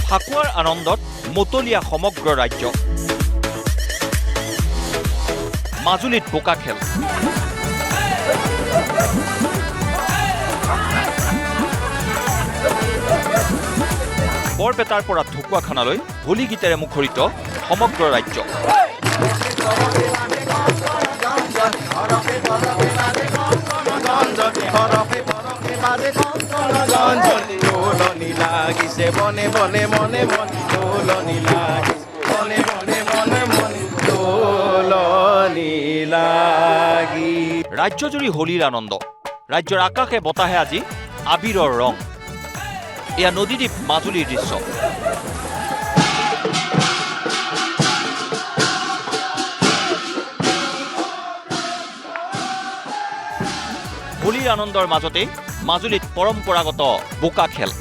ফাকুৱাৰ আনন্দত মতলীয়া সমগ্ৰ ৰাজ্য মাজুলীত বোকা খেল বৰপেটাৰ পৰা ঢকুৱাখানালৈ হোলী গীতেৰে মুখৰিত সমগ্ৰ ৰাজ্য ৰাজ্যজুৰি হোলীৰ আনন্দ ৰাজ্যৰ আকাশে বতাহে আজি আবিৰৰ ৰং এয়া নদীদ্বীপ মাজুলীৰ দৃশ্য হোলীৰ আনন্দৰ মাজতে মাজুলীত পৰম্পৰাগত বোকা খেল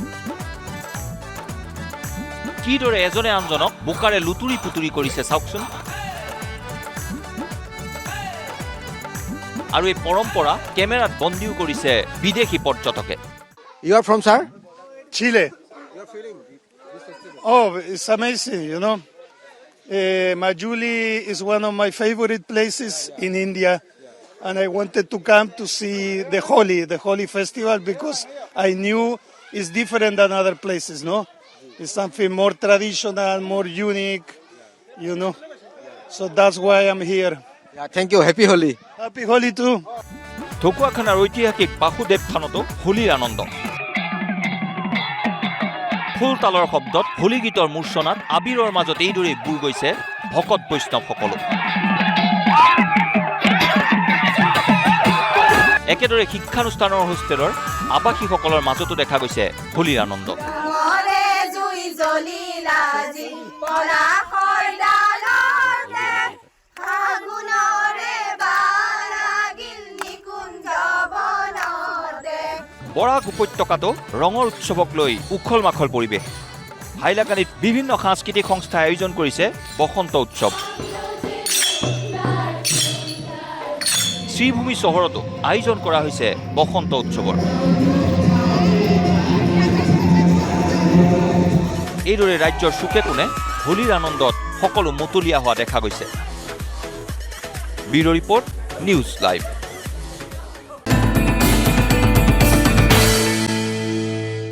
কিদৰে এজনে আনজনক বোকাৰে লুতুৰি পুতুৰি কৰিছে চাওকচোন আৰু এই পৰম্পৰা কেমেৰাত বন্দীও কৰিছে বিদেশী পৰ্যটকে You are from, sir? Chile. You're feeling this festival? Oh, it's amazing, you know. Majuli is one of my favorite places in India. And I wanted to come to see the Holi festival, because I knew it's different than other places, no? It's something more traditional, more unique, you know. So that's why I'm here. Yeah, thank you. Happy Holi. Happy Holi too. ঢকুৱাখানাৰ ঐতিহাসিক বাসুদেৱ থানতো হোলীৰ আনন্দ ফুল তালৰ শব্দত হোলী গীতৰ মূৰ্ছনাত আবিৰৰ মাজত এইদৰে বুই গৈছে ভকত বৈষ্ণৱসকলো একেদৰে শিক্ষানুষ্ঠানৰ হোষ্টেলৰ আৱাসীসকলৰ মাজতো দেখা গৈছে হোলীৰ আনন্দ বৰাক উপত্যকাতো ৰঙৰ উৎসৱক লৈ উখল মাখল পৰিৱেশ হাইলাকান্দিত বিভিন্ন সাংস্কৃতিক সংস্থাই আয়োজন কৰিছে বসন্ত উৎসৱ শ্ৰীভূমি চহৰতো আয়োজন কৰা হৈছে বসন্ত উৎসৱৰ এইদৰে ৰাজ্যৰ চুকে কোণে হোলীৰ আনন্দত সকলো মতলীয়া হোৱা দেখা গৈছে ব্যুৰ' ৰিপৰ্ট নিউজ লাইভ